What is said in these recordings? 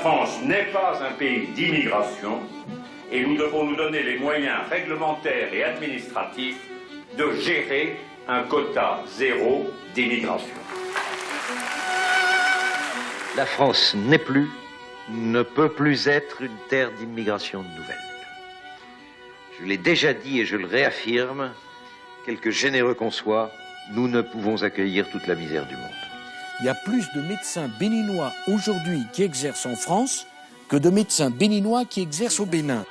France n'est pas un pays d'immigration et nous devons nous donner les moyens réglementaires et administratifs de gérer un quota zéro d'immigration. La France n'est plus, ne peut plus être une terre d'immigration nouvelle. Je l'ai déjà dit et je le réaffirme, quelque généreux qu'on soit, nous ne pouvons accueillir toute la misère du monde. Il y a plus de médecins béninois aujourd'hui qui exercent en France que de médecins béninois qui exercent au Bénin.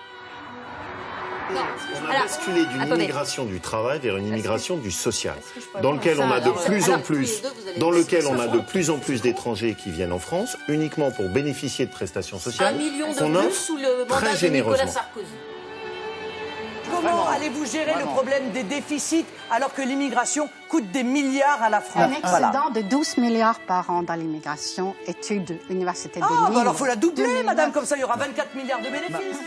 On a basculé d'une immigration du travail vers une immigration du social, dans lequel on a de plus en plus d'étrangers qui viennent en France uniquement pour bénéficier de prestations sociales qu'on offre très généreusement. Comment allez-vous gérer le problème des déficits alors que l'immigration coûte des milliards à la France? Un excédent de 12 milliards par an dans l'immigration, études de l'Université de Lille. Alors il faut la doubler, madame, comme ça il y aura 24 milliards de bénéfices.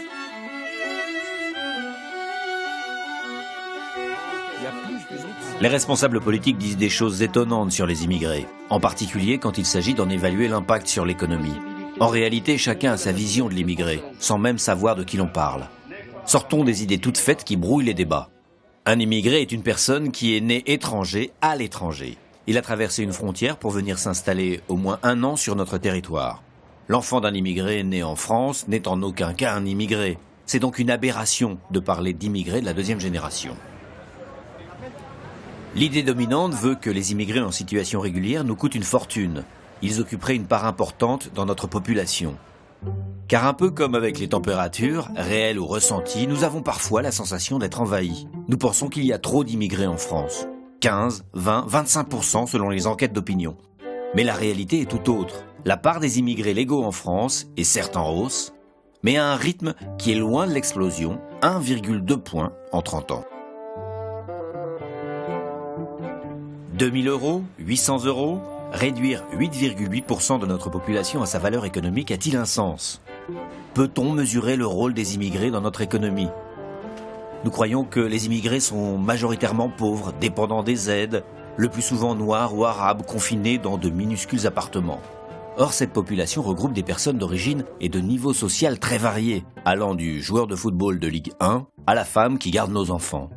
Les responsables politiques disent des choses étonnantes sur les immigrés, en particulier quand il s'agit d'en évaluer l'impact sur l'économie. En réalité, chacun a sa vision de l'immigré, sans même savoir de qui l'on parle. Sortons des idées toutes faites qui brouillent les débats. Un immigré est une personne qui est née étranger à l'étranger. Il a traversé une frontière pour venir s'installer au moins 1 an sur notre territoire. L'enfant d'un immigré né en France n'est en aucun cas un immigré. C'est donc une aberration de parler d'immigrés de la 2e génération. L'idée dominante veut que les immigrés en situation régulière nous coûtent une fortune. Ils occuperaient une part importante dans notre population. Car un peu comme avec les températures, réelles ou ressenties, nous avons parfois la sensation d'être envahis. Nous pensons qu'il y a trop d'immigrés en France. 15, 20, 25% selon les enquêtes d'opinion. Mais la réalité est tout autre. La part des immigrés légaux en France est certes en hausse, mais à un rythme qui est loin de l'explosion, 1,2 points en 30 ans. 2 000 €, 800 €, réduire 8,8% de notre population à sa valeur économique a-t-il un sens? Peut-on mesurer le rôle des immigrés dans notre économie? Nous croyons que les immigrés sont majoritairement pauvres, dépendants des aides, le plus souvent noirs ou arabes, confinés dans de minuscules appartements. Or, cette population regroupe des personnes d'origine et de niveau social très variés, allant du joueur de football de Ligue 1 à la femme qui garde nos enfants.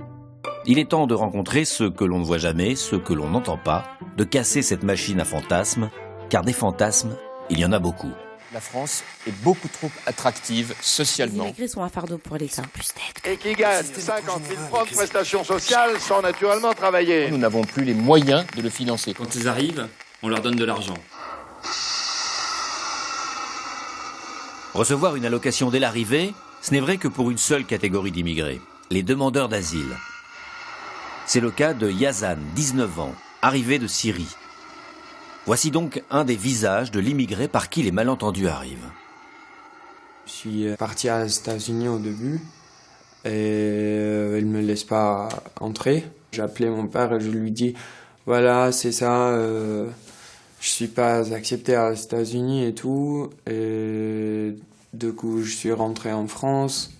Il est temps de rencontrer ceux que l'on ne voit jamais, ceux que l'on n'entend pas, de casser cette machine à fantasmes, car des fantasmes, il y en a beaucoup. La France est beaucoup trop attractive socialement. Les immigrés sont un fardeau pour l'État. Et qui gagnent 50 000 francs de prestations sociales sans naturellement travailler. Nous n'avons plus les moyens de le financer. Quand ils arrivent, on leur donne de l'argent. Recevoir une allocation dès l'arrivée, ce n'est vrai que pour une seule catégorie d'immigrés, les demandeurs d'asile. C'est le cas de Yazan, 19 ans, arrivé de Syrie. Voici donc un des visages de l'immigré par qui les malentendus arrivent. Je suis parti aux États-Unis au début et il me laisse pas entrer. J'ai appelé mon père et je lui dis voilà, c'est ça, je suis pas accepté aux États-Unis et tout. Et du coup, je suis rentré en France.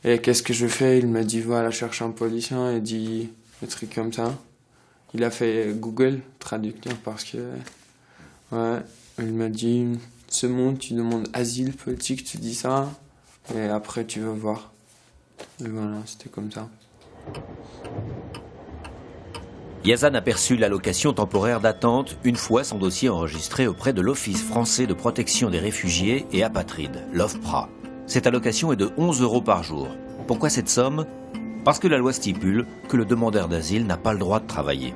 Et qu'est-ce que je fais? Il m'a dit voilà, cherche un policier et dit des trucs comme ça. Il a fait Google traducteur parce que ouais, il m'a dit c'est bon, tu demandes asile politique, tu dis ça et après tu vas voir. Et voilà, c'était comme ça. Yazan a perçu l'allocation temporaire d'attente une fois son dossier enregistré auprès de l'Office français de protection des réfugiés et apatrides, l'OFPRA. Cette allocation est de 11 € par jour. Pourquoi cette somme? Parce que la loi stipule que le demandeur d'asile n'a pas le droit de travailler.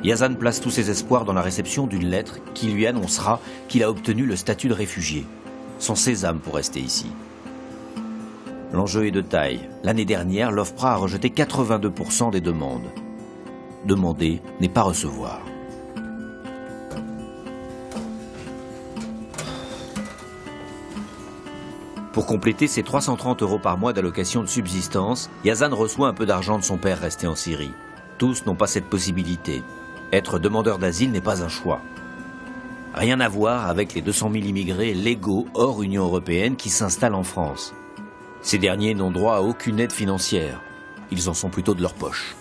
Yazan place tous ses espoirs dans la réception d'une lettre qui lui annoncera qu'il a obtenu le statut de réfugié, son sésame pour rester ici. L'enjeu est de taille. L'année dernière, l'OFPRA a rejeté 82% des demandes. Demander n'est pas recevoir. Pour compléter ses 330 € par mois d'allocation de subsistance, Yazan reçoit un peu d'argent de son père resté en Syrie. Tous n'ont pas cette possibilité. Être demandeur d'asile n'est pas un choix. Rien à voir avec les 200 000 immigrés légaux hors Union européenne qui s'installent en France. Ces derniers n'ont droit à aucune aide financière. Ils en sont plutôt de leur poche.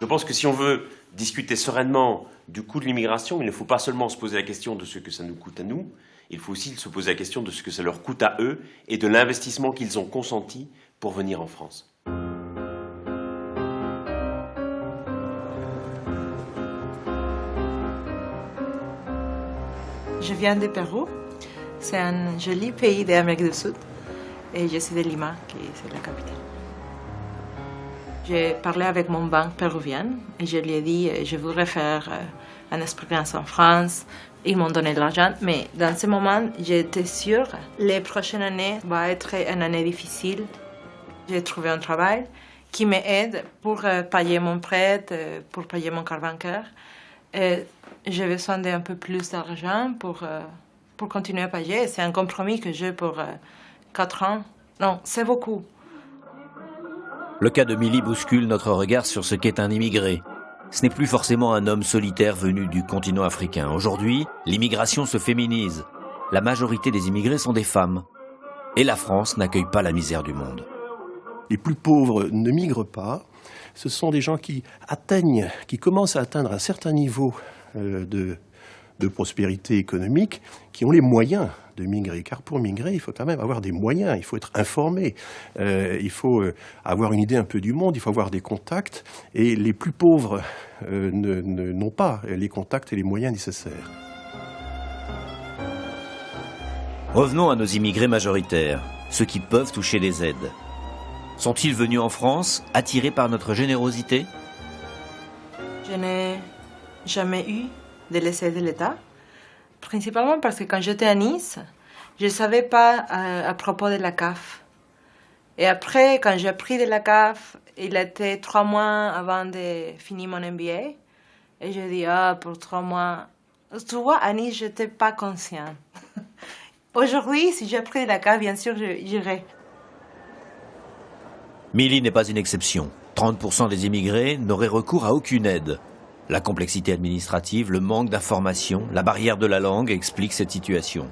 Je pense que si on veut discuter sereinement du coût de l'immigration, il ne faut pas seulement se poser la question de ce que ça nous coûte à nous, il faut aussi se poser la question de ce que ça leur coûte à eux et de l'investissement qu'ils ont consenti pour venir en France. Je viens du Pérou. C'est un joli pays d'Amérique du Sud. Et je suis de Lima, qui est la capitale. J'ai parlé avec mon banque péruvienne et je lui ai dit je voudrais faire une expérience en France. Ils m'ont donné de l'argent, mais dans ce moment, j'étais sûre que les prochaines années vont être une année difficile. J'ai trouvé un travail qui m'aide pour payer mon prêt, pour payer mon carte bancaire. Et j'ai besoin d'un peu plus d'argent pour continuer à payer. C'est un compromis que j'ai pour 4 ans. Non, c'est beaucoup. Le cas de Milly bouscule notre regard sur ce qu'est un immigré. Ce n'est plus forcément un homme solitaire venu du continent africain. Aujourd'hui, l'immigration se féminise. La majorité des immigrés sont des femmes. Et la France n'accueille pas la misère du monde. Les plus pauvres ne migrent pas. Ce sont des gens qui commencent à atteindre un certain niveau de prospérité économique, qui ont les moyens de migrer. Car pour migrer, il faut quand même avoir des moyens, il faut être informé, il faut avoir une idée un peu du monde, il faut avoir des contacts. Et les plus pauvres n'ont pas les contacts et les moyens nécessaires. Revenons à nos immigrés majoritaires, ceux qui peuvent toucher des aides. Sont-ils venus en France, attirés par notre générosité? Je n'ai jamais eu de l'essai de l'État, principalement parce que quand j'étais à Nice, je ne savais pas à propos de la CAF. Et après, quand j'ai appris de la CAF, il était 3 mois avant de finir mon MBA. Et j'ai dit, pour 3 mois... Tu vois, à Nice, je n'étais pas consciente. Aujourd'hui, si j'ai appris de la CAF, bien sûr, j'irai. Milly n'est pas une exception. 30% des immigrés n'auraient recours à aucune aide. La complexité administrative, le manque d'informations, la barrière de la langue expliquent cette situation.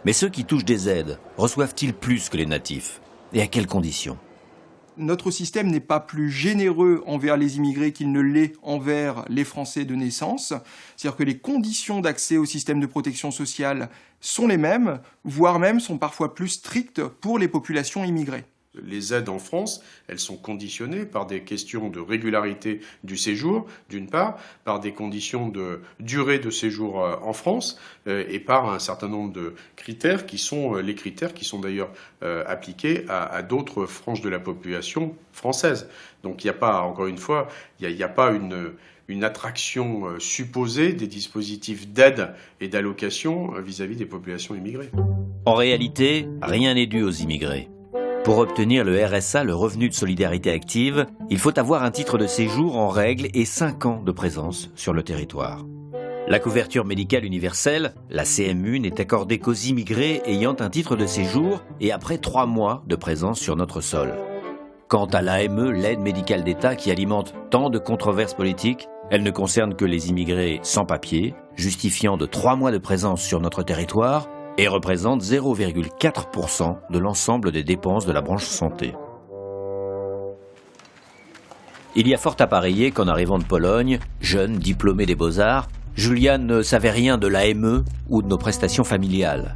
Mais ceux qui touchent des aides, reçoivent-ils plus que les natifs? Et à quelles conditions? Notre système n'est pas plus généreux envers les immigrés qu'il ne l'est envers les Français de naissance. C'est-à-dire que les conditions d'accès au système de protection sociale sont les mêmes, voire même sont parfois plus strictes pour les populations immigrées. Les aides en France, elles sont conditionnées par des questions de régularité du séjour, d'une part, par des conditions de durée de séjour en France et par un certain nombre de critères qui sont les critères qui sont d'ailleurs appliqués à d'autres franges de la population française. Donc il n'y a pas, encore une fois, il n'y a pas une attraction supposée des dispositifs d'aide et d'allocation vis-à-vis des populations immigrées. En réalité, rien n'est dû aux immigrés. Pour obtenir le RSA, le revenu de solidarité active, il faut avoir un titre de séjour en règle et 5 ans de présence sur le territoire. La couverture médicale universelle, la CMU, n'est accordée qu'aux immigrés ayant un titre de séjour et après 3 mois de présence sur notre sol. Quant à l'AME, l'aide médicale d'État qui alimente tant de controverses politiques, elle ne concerne que les immigrés sans papier, justifiant de 3 mois de présence sur notre territoire, et représente 0,4% de l'ensemble des dépenses de la branche santé. Il y a fort à parier qu'en arrivant de Pologne, jeune, diplômé des Beaux-Arts, Julia ne savait rien de l'AME ou de nos prestations familiales.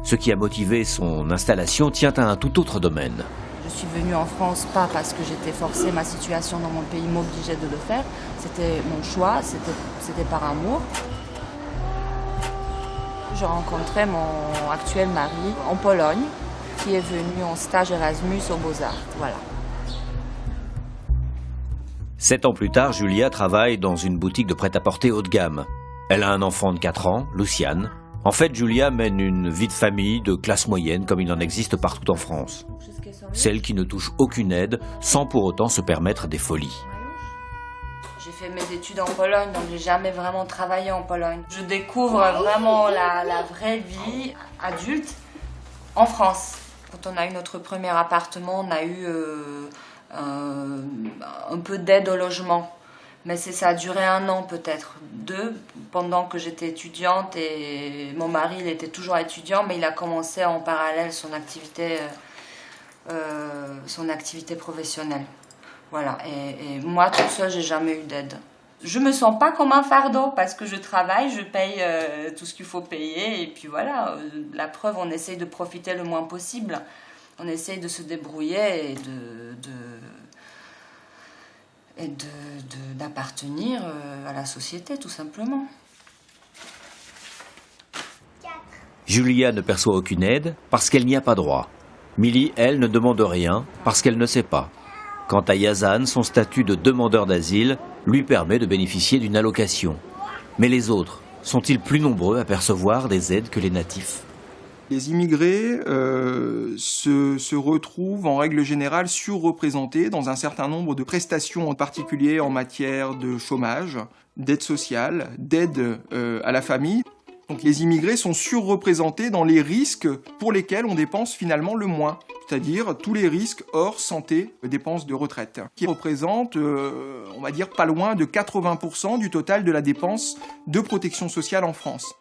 Ce qui a motivé son installation tient à un tout autre domaine. Je suis venue en France pas parce que j'étais forcée, ma situation dans mon pays m'obligeait de le faire. C'était mon choix, c'était par amour. Je rencontrais mon actuel mari en Pologne, qui est venu en stage Erasmus aux Beaux-Arts. Voilà. 7 ans plus tard, Julia travaille dans une boutique de prêt-à-porter haut de gamme. Elle a un enfant de 4 ans, Luciane. En fait, Julia mène une vie de famille de classe moyenne comme il en existe partout en France. Celle qui ne touche aucune aide sans pour autant se permettre des folies. J'ai fait mes études en Pologne, donc j'ai jamais vraiment travaillé en Pologne. Je découvre vraiment la vraie vie adulte en France. Quand on a eu notre premier appartement, on a eu un peu d'aide au logement. Mais ça a duré 1 an peut-être, 2, pendant que j'étais étudiante et mon mari il était toujours étudiant, mais il a commencé en parallèle son activité professionnelle. Voilà, et moi toute seule, j'ai jamais eu d'aide. Je me sens pas comme un fardeau parce que je travaille, je paye tout ce qu'il faut payer et puis voilà, la preuve, on essaye de profiter le moins possible. On essaye de se débrouiller et d'appartenir à la société, tout simplement. Julia ne perçoit aucune aide parce qu'elle n'y a pas droit. Milly, elle, ne demande rien parce qu'elle ne sait pas. Quant à Yazan, son statut de demandeur d'asile lui permet de bénéficier d'une allocation. Mais les autres, sont-ils plus nombreux à percevoir des aides que les natifs ? Les immigrés se retrouvent en règle générale surreprésentés dans un certain nombre de prestations, en particulier en matière de chômage, d'aide sociale, d'aide à la famille. Donc les immigrés sont surreprésentés dans les risques pour lesquels on dépense finalement le moins, c'est-à-dire tous les risques hors santé, dépenses de retraite, qui représentent, on va dire, pas loin de 80% du total de la dépense de protection sociale en France.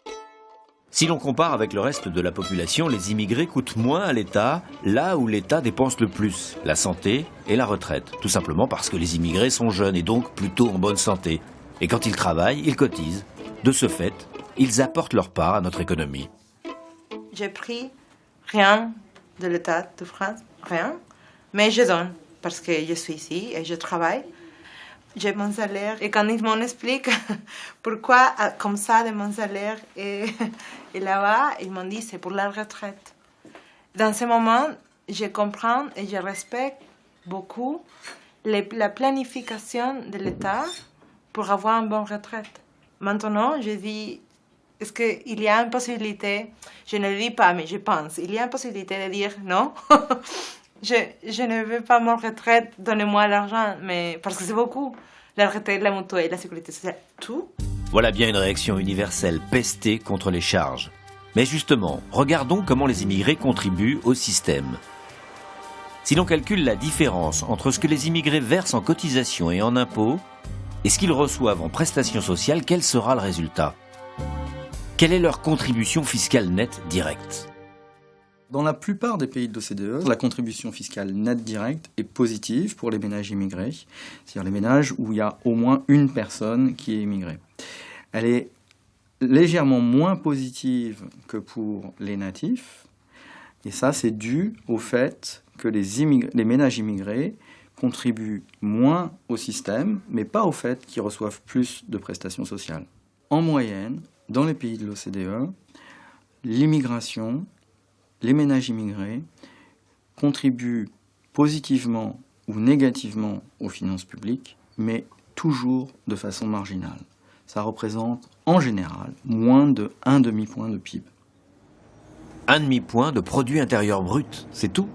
Si l'on compare avec le reste de la population, les immigrés coûtent moins à l'État, là où l'État dépense le plus, la santé et la retraite. Tout simplement parce que les immigrés sont jeunes et donc plutôt en bonne santé. Et quand ils travaillent, ils cotisent. De ce fait, ils apportent leur part à notre économie. J'ai pris rien de l'État de France, rien, mais je donne parce que je suis ici et je travaille. J'ai mon salaire et quand ils m'expliquent pourquoi comme ça de mon salaire et là-bas, ils m'ont dit c'est pour la retraite. Dans ce moment, je comprends et je respecte beaucoup la planification de l'État pour avoir une bonne retraite. Maintenant, je dis, est-ce qu'il y a une possibilité, je ne le dis pas, mais je pense, il y a une possibilité de dire non, je ne veux pas mon retraite, donnez-moi l'argent, mais parce que c'est beaucoup. La retraite, la mutuelle, la sécurité sociale, tout. Voilà bien une réaction universelle, pester contre les charges. Mais justement, regardons comment les immigrés contribuent au système. Si l'on calcule la différence entre ce que les immigrés versent en cotisation et en impôts, et ce qu'ils reçoivent en prestations sociales, quel sera le résultat ? Quelle est leur contribution fiscale nette directe ? Dans la plupart des pays de l'OCDE, la contribution fiscale nette directe est positive pour les ménages immigrés, c'est-à-dire les ménages où il y a au moins une personne qui est immigrée. Elle est légèrement moins positive que pour les natifs, et ça c'est dû au fait que les ménages immigrés contribuent moins au système, mais pas au fait qu'ils reçoivent plus de prestations sociales. En moyenne, dans les pays de l'OCDE, l'immigration, les ménages immigrés contribuent positivement ou négativement aux finances publiques, mais toujours de façon marginale. Ça représente en général moins de 1 demi-point de PIB. 1 demi-point de produit intérieur brut, c'est tout.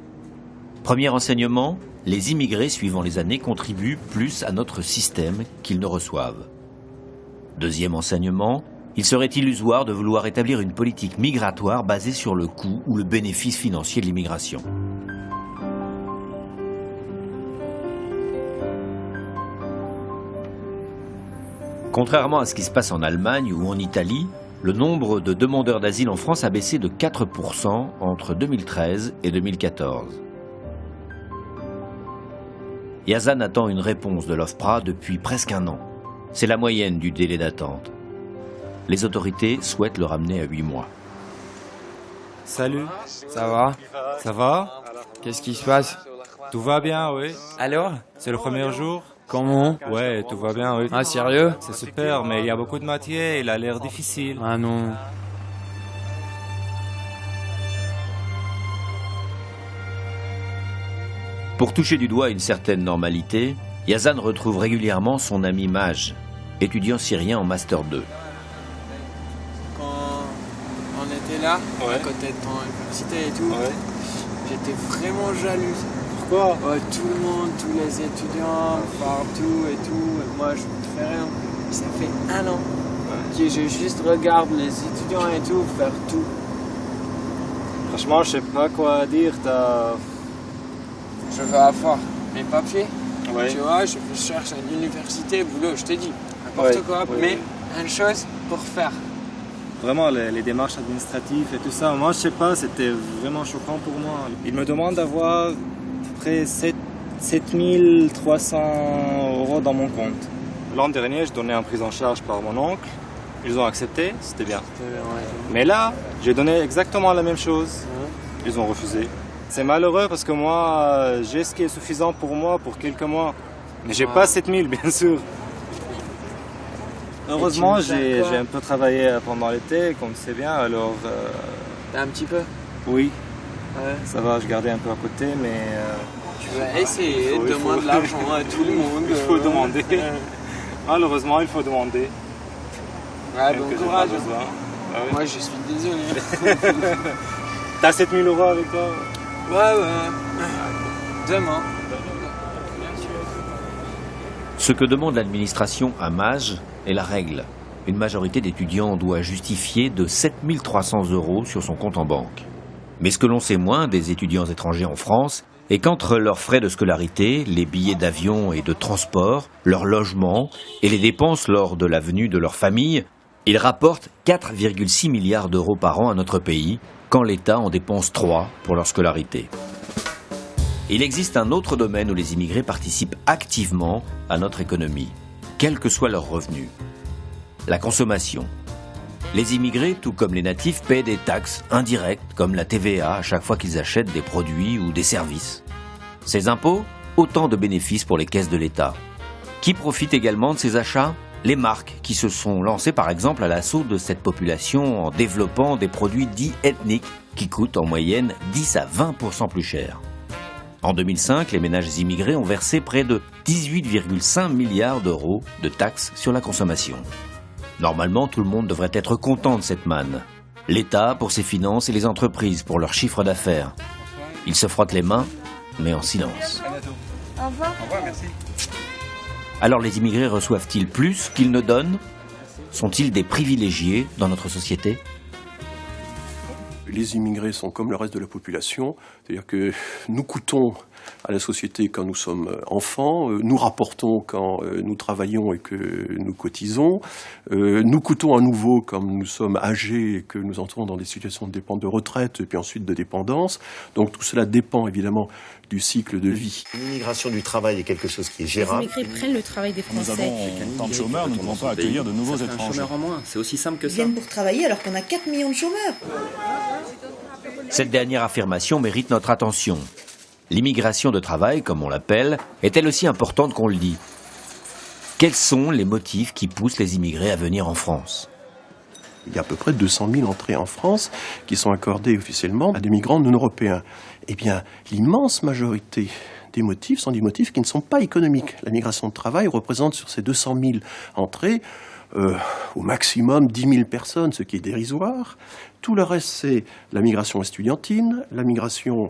Premier enseignement, les immigrés suivant les années contribuent plus à notre système qu'ils ne reçoivent. Deuxième enseignement, il serait illusoire de vouloir établir une politique migratoire basée sur le coût ou le bénéfice financier de l'immigration. Contrairement à ce qui se passe en Allemagne ou en Italie, le nombre de demandeurs d'asile en France a baissé de 4% entre 2013 et 2014. Yazan attend une réponse de l'OFPRA depuis presque 1 an. C'est la moyenne du délai d'attente. Les autorités souhaitent le ramener à 8 mois. Salut, ça va ? Ça va ? Qu'est-ce qui se passe ? Tout va bien, oui. Alors ? C'est le premier jour ? Comment ? Ouais, tout va bien, oui. Ah, sérieux ? C'est super, mais il y a beaucoup de matière, il a l'air difficile. Ah non. Pour toucher du doigt une certaine normalité, Yazan retrouve régulièrement son ami Maj, étudiant syrien en Master 2. Quand on était là, à côté de ton université et tout, j'étais vraiment jaloux. Pourquoi ? Tout le monde, tous les étudiants, partout et tout, et moi je ne fais rien. Ça fait 1 an que je juste regarde les étudiants et tout faire tout. Franchement, je sais pas quoi dire. Je veux avoir mes papiers. Tu vois, je cherche à l'université, boulot, je te dis, n'importe quoi, mais une chose pour faire. Vraiment, les démarches administratives et tout ça, moi je sais pas, c'était vraiment choquant pour moi. Il me demande d'avoir à peu près 7 300 € dans mon compte. L'an dernier, je donnais une prise en charge par mon oncle. Ils ont accepté, c'était bien. Mais là, j'ai donné exactement la même chose. Ils ont refusé. C'est malheureux parce que moi, j'ai ce qui est suffisant pour moi pour quelques mois. Mais j'ai pas 7000, bien sûr. Heureusement, j'ai un peu travaillé pendant l'été, comme c'est bien, alors... Un petit peu? Oui. Ouais. Ça va, je gardais un peu à côté, mais... Tu vas essayer de demander de l'argent à tout le monde. Il faut demander. Malheureusement, il faut demander. Ouais, bon courage. Ah oui. Moi, je suis désolé. T'as 7000 € avec toi? Ouais. Demain. Ce que demande l'administration à Maj est la règle. Une majorité d'étudiants doit justifier de 7 300 € sur son compte en banque. Mais ce que l'on sait moins des étudiants étrangers en France est qu'entre leurs frais de scolarité, les billets d'avion et de transport, leur logement et les dépenses lors de la venue de leur famille, ils rapportent 4,6 milliards d'euros par an à notre pays, quand l'État en dépense 3 pour leur scolarité. Il existe un autre domaine où les immigrés participent activement à notre économie, quels que soient leurs revenus. La consommation. Les immigrés, tout comme les natifs, paient des taxes indirectes comme la TVA à chaque fois qu'ils achètent des produits ou des services. Ces impôts, autant de bénéfices pour les caisses de l'État. Qui profite également de ces achats ? Les marques qui se sont lancées par exemple à l'assaut de cette population en développant des produits dits ethniques qui coûtent en moyenne 10 à 20% plus cher. En 2005, les ménages immigrés ont versé près de 18,5 milliards d'euros de taxes sur la consommation. Normalement, tout le monde devrait être content de cette manne. L'État pour ses finances et les entreprises pour leur chiffre d'affaires. Ils se frottent les mains, mais en silence. Au revoir. Au revoir, merci. Alors les immigrés reçoivent-ils plus qu'ils ne donnent ? Sont-ils des privilégiés dans notre société ? Les immigrés sont comme le reste de la population, c'est-à-dire que nous coûtons à la société quand nous sommes enfants, nous rapportons quand nous travaillons et que nous cotisons, nous coûtons à nouveau quand nous sommes âgés et que nous entrons dans des situations de retraite et puis ensuite de dépendance. Donc tout cela dépend évidemment du cycle de vie. L'immigration du travail est quelque chose qui est gérable. Les immigrés prennent le travail des Français. Nous avons tant de chômeurs, nous ne pouvons pas accueillir de nouveaux étrangers. Chômeurs en moins, c'est aussi simple que ça. Ils viennent pour travailler alors qu'on a 4 millions de chômeurs. Cette dernière affirmation mérite notre attention. L'immigration de travail, comme on l'appelle, est-elle aussi importante qu'on le dit ? Quels sont les motifs qui poussent les immigrés à venir en France ? Il y a à peu près 200 000 entrées en France qui sont accordées officiellement à des migrants non européens. Eh bien, l'immense majorité des motifs sont des motifs qui ne sont pas économiques. La migration de travail représente sur ces 200 000 entrées au maximum 10 000 personnes, ce qui est dérisoire. Tout le reste, c'est la migration estudiantine, la migration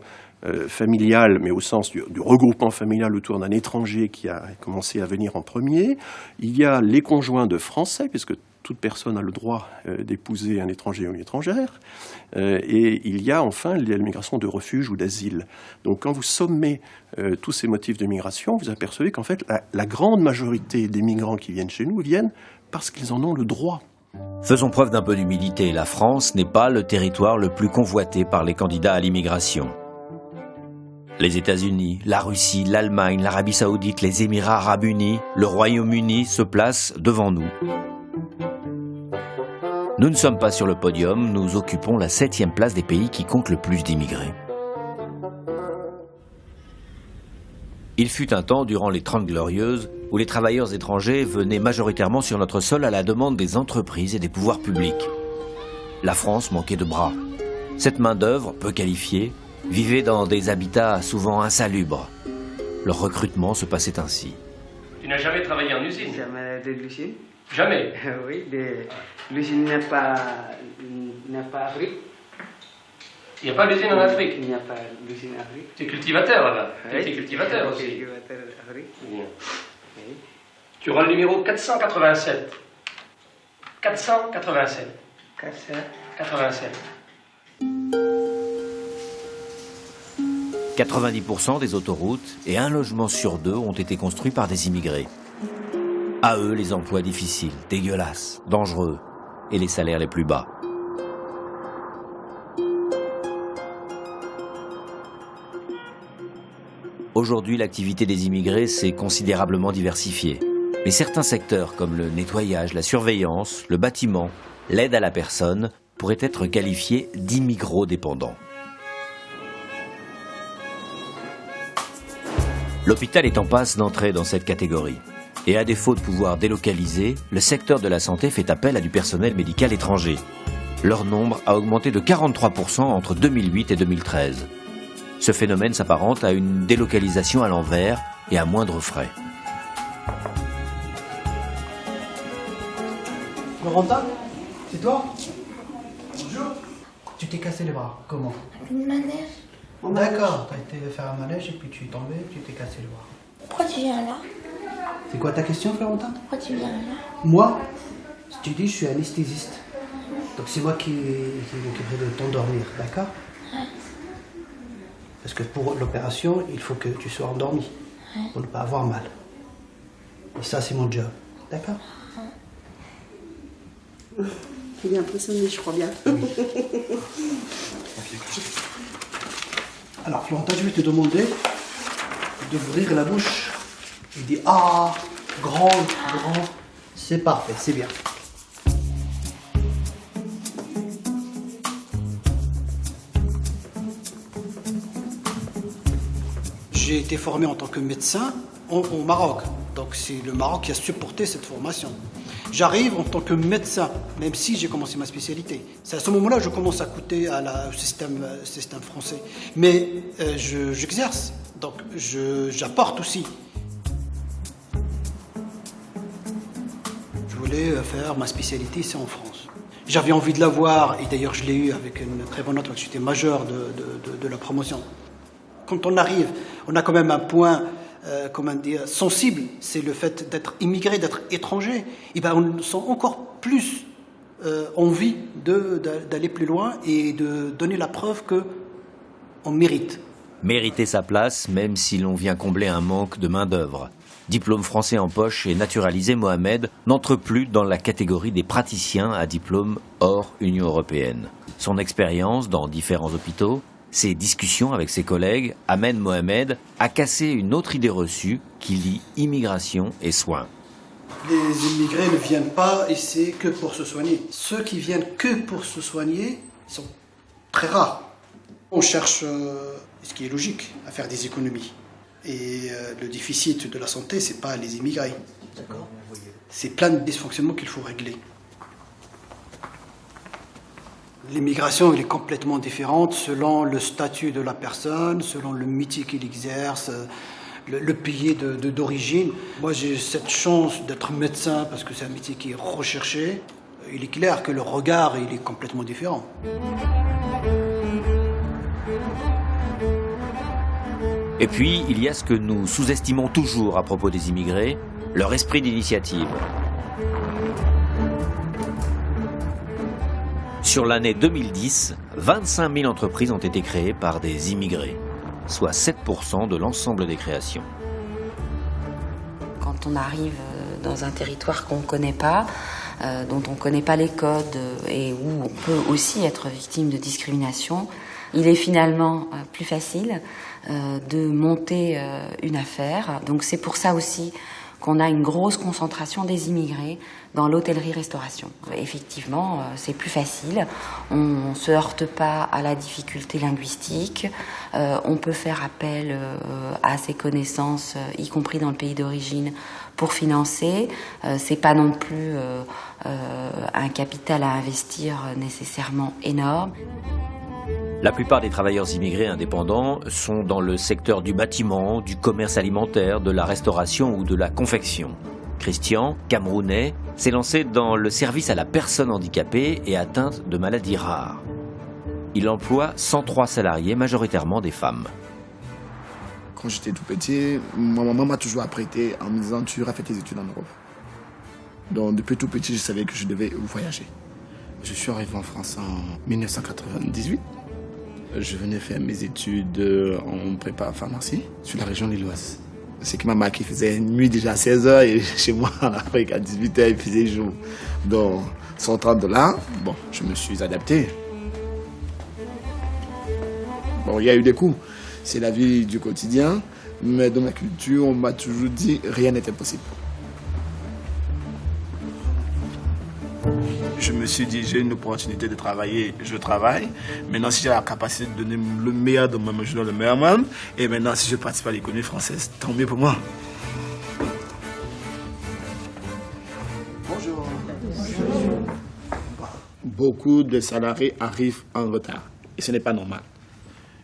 familiale, mais au sens du regroupement familial autour d'un étranger qui a commencé à venir en premier. Il y a les conjoints de Français, puisque toute personne a le droit d'épouser un étranger ou une étrangère. Et il y a enfin la migration de refuge ou d'asile. Donc quand vous sommez tous ces motifs de migration, vous apercevez qu'en fait, la grande majorité des migrants qui viennent chez nous viennent parce qu'ils en ont le droit. Faisons preuve d'un peu d'humilité. La France n'est pas le territoire le plus convoité par les candidats à l'immigration. Les États-Unis, la Russie, l'Allemagne, l'Arabie Saoudite, les Émirats Arabes Unis, le Royaume-Uni se placent devant nous. Nous ne sommes pas sur le podium, nous occupons la 7e place des pays qui comptent le plus d'immigrés. Il fut un temps, durant les 30 Glorieuses, où les travailleurs étrangers venaient majoritairement sur notre sol à la demande des entreprises et des pouvoirs publics. La France manquait de bras. Cette main-d'œuvre, peu qualifiée, vivait dans des habitats souvent insalubres. Leur recrutement se passait ainsi. Tu n'as jamais travaillé en usine? Jamais de l'usine. Jamais? Oui, l'usine n'a pas Afrique. Il n'y a pas d'usine en Afrique? Il n'y a pas d'usine en Afrique. Tu es cultivateur là-bas? Oui. Tu es cultivateur aussi? Cultivateur d'Afrique. Bien. Oui. Tu auras le numéro 487. 487. 487. 90% des autoroutes et un logement sur 2 ont été construits par des immigrés. À eux, les emplois difficiles, dégueulasses, dangereux et les salaires les plus bas. Aujourd'hui, l'activité des immigrés s'est considérablement diversifiée. Mais certains secteurs comme le nettoyage, la surveillance, le bâtiment, l'aide à la personne pourraient être qualifiés d'immigro-dépendants. L'hôpital est en passe d'entrer dans cette catégorie. Et à défaut de pouvoir délocaliser, le secteur de la santé fait appel à du personnel médical étranger. Leur nombre a augmenté de 43% entre 2008 et 2013. Ce phénomène s'apparente à une délocalisation à l'envers et à moindre frais. Florentin, c'est toi? Bonjour. Tu t'es cassé les bras, comment? Une manège. D'accord, t'as été faire un manège et puis tu es tombé, tu t'es cassé le bras. Pourquoi tu viens là? C'est quoi ta question, Florentin? Pourquoi tu viens là? Moi, je te dis, je suis anesthésiste. Donc c'est moi qui m'occuperai de t'endormir, d'accord? Ouais. Parce que pour l'opération, il faut que tu sois endormi, pour ne pas avoir mal. Et ça, c'est mon job, d'accord? Il est impressionné, je crois bien. Alors, Florentin, je vais te demander d'ouvrir la bouche. Il dit ah, grand. C'est parfait, c'est bien. J'ai été formé en tant que médecin au Maroc. Donc c'est le Maroc qui a supporté cette formation. J'arrive en tant que médecin, même si j'ai commencé ma spécialité. C'est à ce moment-là que je commence à coûter au système français. Mais j'exerce, donc j'apporte aussi. Je voulais faire ma spécialité ici en France. J'avais envie de l'avoir, et d'ailleurs je l'ai eu avec une très bonne note, parce que j'étais majeur de la promotion. Quand on arrive, on a quand même un point sensible, c'est le fait d'être immigré, d'être étranger. Et ben on sent encore plus envie d'aller plus loin et de donner la preuve qu'on mérite. Mériter sa place, même si l'on vient combler un manque de main-d'œuvre. Diplôme français en poche et naturalisé, Mohamed n'entre plus dans la catégorie des praticiens à diplôme hors Union européenne. Son expérience dans différents hôpitaux, ses discussions avec ses collègues amènent Mohamed à casser une autre idée reçue qui lie immigration et soins. Les immigrés ne viennent pas ici que pour se soigner. Ceux qui viennent que pour se soigner sont très rares. On cherche, ce qui est logique, à faire des économies. Et le déficit de la santé, c'est pas les immigrés. D'accord. C'est plein de dysfonctionnements qu'il faut régler. L'immigration, elle est complètement différente selon le statut de la personne, selon le métier qu'il exerce, le pays d'origine. Moi, j'ai cette chance d'être médecin parce que c'est un métier qui est recherché. Il est clair que le regard, il est complètement différent. Et puis, il y a ce que nous sous-estimons toujours à propos des immigrés, leur esprit d'initiative. Sur l'année 2010, 25 000 entreprises ont été créées par des immigrés, soit 7% de l'ensemble des créations. Quand on arrive dans un territoire qu'on ne connaît pas, dont on ne connaît pas les codes et où on peut aussi être victime de discrimination, il est finalement plus facile de monter une affaire. Donc c'est pour ça aussi qu'on a une grosse concentration des immigrés dans l'hôtellerie-restauration. Effectivement, c'est plus facile. On ne se heurte pas à la difficulté linguistique. On peut faire appel à ses connaissances, y compris dans le pays d'origine, pour financer. C'est pas non plus un capital à investir nécessairement énorme. La plupart des travailleurs immigrés indépendants sont dans le secteur du bâtiment, du commerce alimentaire, de la restauration ou de la confection. Christian, camerounais, s'est lancé dans le service à la personne handicapée et atteinte de maladies rares. Il emploie 103 salariés, majoritairement des femmes. Quand j'étais tout petit, ma maman m'a toujours apprêté en me disant « tu iras faire tes études en Europe ». Donc depuis tout petit, je savais que je devais voyager. Je suis arrivé en France en 1998. Je venais faire mes études en prépa pharmacie sur la région lilloise. C'est que ma mère qui faisait nuit déjà à 16h et chez moi en Afrique à 18h il faisait jour. Donc $130, bon, je me suis adapté. Bon, il y a eu des coups. C'est la vie du quotidien, mais dans ma culture, on m'a toujours dit rien n'est impossible. Je me suis dit, j'ai une opportunité de travailler, je travaille. Maintenant, si j'ai la capacité de donner le meilleur de moi-même, je donne le meilleur de moi-même. Et maintenant, si je participe à l'économie française, tant mieux pour moi. Bonjour. Beaucoup de salariés arrivent en retard. Et ce n'est pas normal.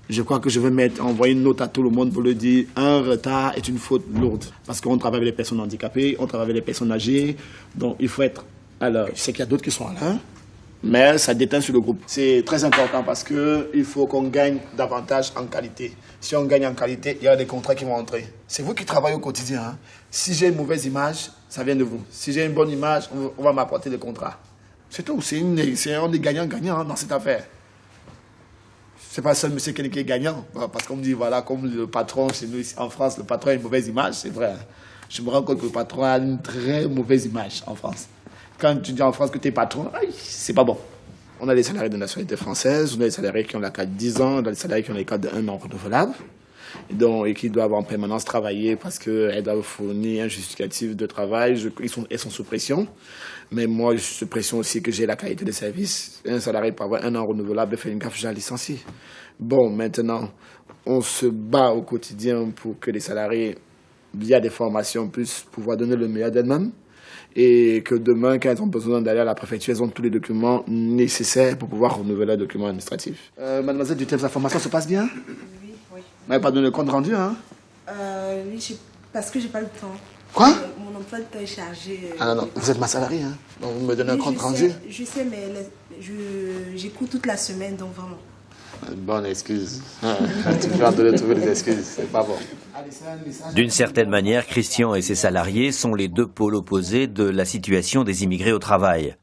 Je crois que je vais envoyer une note à tout le monde pour le dire, un retard est une faute lourde. Parce qu'on travaille avec les personnes handicapées, on travaille avec les personnes âgées, donc il faut être... Alors, je sais qu'il y a d'autres qui sont là, mais ça déteint sur le groupe. C'est très important parce qu'il faut qu'on gagne davantage en qualité. Si on gagne en qualité, il y a des contrats qui vont entrer. C'est vous qui travaillez au quotidien. Hein. Si j'ai une mauvaise image, ça vient de vous. Si j'ai une bonne image, on va m'apporter des contrats. C'est tout, on est gagnant-gagnant dans cette affaire. C'est pas seul monsieur qui est gagnant, parce qu'on me dit, voilà, comme le patron, chez nous ici en France, le patron a une mauvaise image, c'est vrai. Je me rends compte que le patron a une très mauvaise image en France. Quand tu dis en France que tu es patron, c'est pas bon. On a des salariés de nationalité française, on a des salariés qui ont la carte de 10 ans, on a des salariés qui ont les cartes de 1 an renouvelables, et qui doivent en permanence travailler parce qu'elles doivent fournir un justificatif de travail, elles sont sous pression. Mais moi, je suis sous pression aussi que j'ai la qualité de service. Un salarié peut avoir 1 an renouvelable, fait une gaffe, j'ai licencié. Bon, maintenant, on se bat au quotidien pour que les salariés, via des formations, puissent pouvoir donner le meilleur d'elles-mêmes. Et que demain, quand elles ont besoin d'aller à la préfecture, elles ont tous les documents nécessaires pour pouvoir renouveler leurs documents administratifs. Mademoiselle Dutel, la formation se passe bien? Oui. Vous n'avez pas donné le compte rendu, hein? Oui, parce que j'ai pas le temps. Quoi? Mon emploi de temps est chargé. Ah non, vous êtes ma salariée, hein? Donc vous me donnez un compte rendu? Je sais, mais j'écoute toute la semaine, donc vraiment. Bonne excuse. Tu peux en trouver des excuses, c'est pas bon. D'une certaine manière, Christian et ses salariés sont les deux pôles opposés de la situation des immigrés au travail.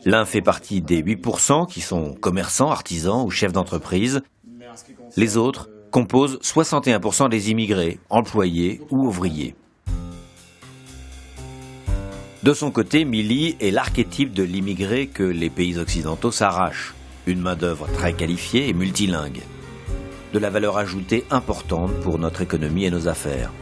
L'un fait partie des 8% qui sont commerçants, artisans ou chefs d'entreprise. Les autres composent 61% des immigrés, employés ou ouvriers. De son côté, Milly est l'archétype de l'immigré que les pays occidentaux s'arrachent. Une main-d'œuvre très qualifiée et multilingue. De la valeur ajoutée importante pour notre économie et nos affaires.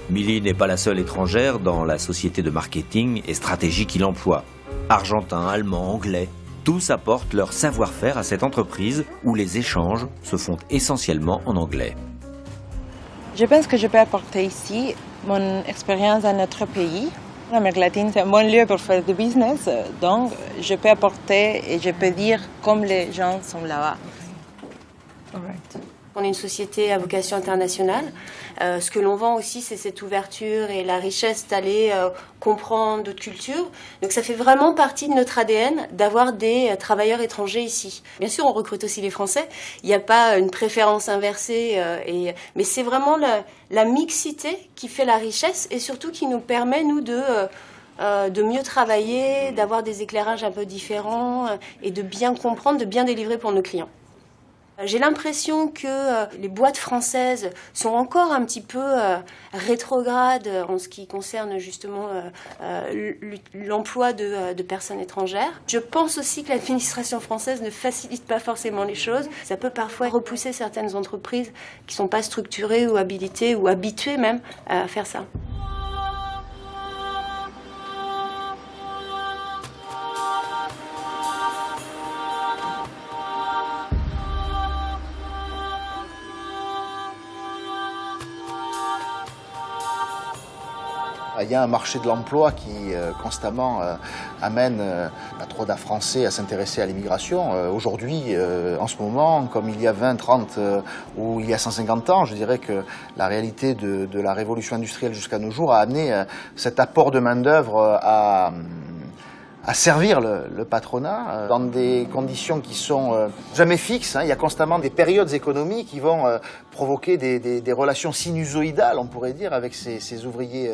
Milly n'est pas la seule étrangère dans la société de marketing et stratégie qu'il emploie. Argentins, Allemands, Anglais, tous apportent leur savoir-faire à cette entreprise où les échanges se font essentiellement en anglais. Je pense que je peux apporter ici mon expérience dans notre pays. L'Amérique latine, c'est un bon lieu pour faire du business, donc je peux apporter et je peux dire comme les gens sont là-bas. On est une société à vocation internationale. Ce que l'on vend aussi, c'est cette ouverture et la richesse d'aller comprendre d'autres cultures. Donc ça fait vraiment partie de notre ADN d'avoir des travailleurs étrangers ici. Bien sûr, on recrute aussi les Français. Il n'y a pas une préférence inversée, mais c'est vraiment la mixité qui fait la richesse et surtout qui nous permet, nous, de mieux travailler, d'avoir des éclairages un peu différents et de bien comprendre, de bien délivrer pour nos clients. J'ai l'impression que les boîtes françaises sont encore un petit peu rétrogrades en ce qui concerne justement l'emploi de personnes étrangères. Je pense aussi que l'administration française ne facilite pas forcément les choses. Ça peut parfois repousser certaines entreprises qui ne sont pas structurées ou habilitées ou habituées même à faire ça. Il y a un marché de l'emploi qui constamment amène pas trop d'A Français à s'intéresser à l'immigration. Aujourd'hui, en ce moment, comme il y a 20, 30 ou il y a 150 ans, je dirais que la réalité de la révolution industrielle jusqu'à nos jours a amené cet apport de main-d'œuvre à servir le patronat dans des conditions qui sont jamais fixes. Il y a constamment des périodes économiques qui vont provoquer des relations sinusoïdales, on pourrait dire, avec ces ouvriers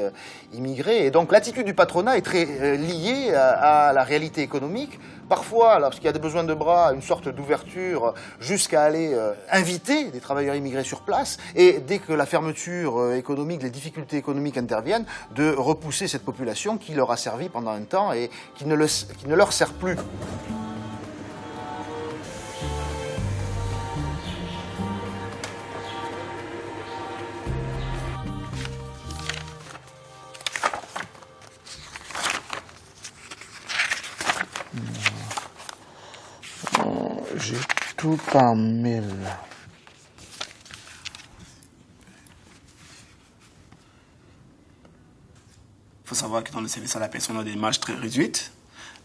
immigrés. Et donc l'attitude du patronat est très liée à la réalité économique. Parfois, lorsqu'il y a des besoins de bras, une sorte d'ouverture jusqu'à aller inviter des travailleurs immigrés sur place. Et dès que la fermeture économique, les difficultés économiques interviennent, de repousser cette population qui leur a servi pendant un temps et qui ne leur sert plus. J'ai tout par mail. Il faut savoir que dans le service à la personne, on a des marges très réduites,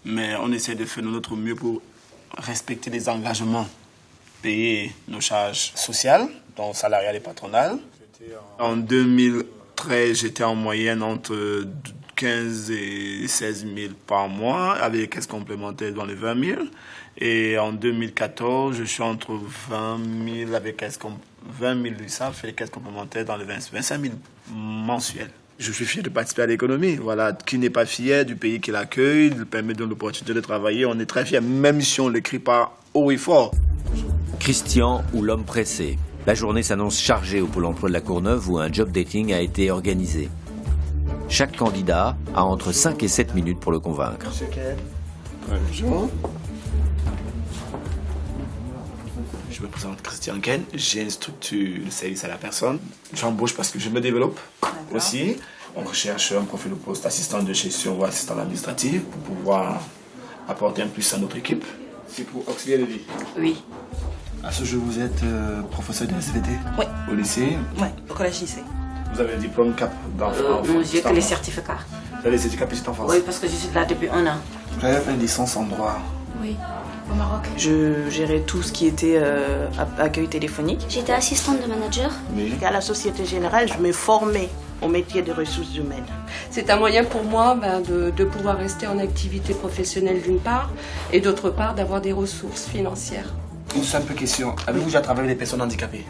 mais on essaie de faire de notre mieux pour respecter les engagements, payer nos charges sociales, donc salariales et patronales. En 2013, j'étais en moyenne entre 15 et 16 000 par mois, avec les caisses complémentaires dans les 20 000. Et en 2014, je suis entre 20 000 avec 20 000, ça fait les caisses complémentaires dans les 25 000 mensuels. Je suis fier de participer à l'économie. Voilà, qui n'est pas fier du pays qui l'accueille, lui permet de l'opportunité de travailler. On est très fier, même si on ne le crie pas haut et fort. Christian ou l'homme pressé. La journée s'annonce chargée au Pôle emploi de la Courneuve où un job dating a été organisé. Chaque candidat a entre 5 et 7 minutes pour le convaincre. Bonjour. Je me présente Christian Ken, j'ai une structure de service à la personne. J'embauche parce que je me développe aussi. On recherche un profil de poste assistant de gestion ou assistant administratif pour pouvoir apporter un plus à notre équipe. C'est pour auxiliaire de vie? Oui. À ce jour, vous êtes professeur de SVT? Oui. Au lycée? Oui, au collège lycée. Vous avez un diplôme CAP d'enfant? Non, j'ai que les certificats. Vous avez les certificats petite enfance? Oui, parce que je suis là depuis 1 an. Vous avez fait une licence en droit? Oui, au Maroc. Je gérais tout ce qui était accueil téléphonique. J'étais assistante de manager. Oui. À la Société Générale, je me formais au métier des ressources humaines. C'est un moyen pour moi de pouvoir rester en activité professionnelle d'une part, et d'autre part d'avoir des ressources financières. Une simple question. Avez-vous déjà travaillé avec des personnes handicapées?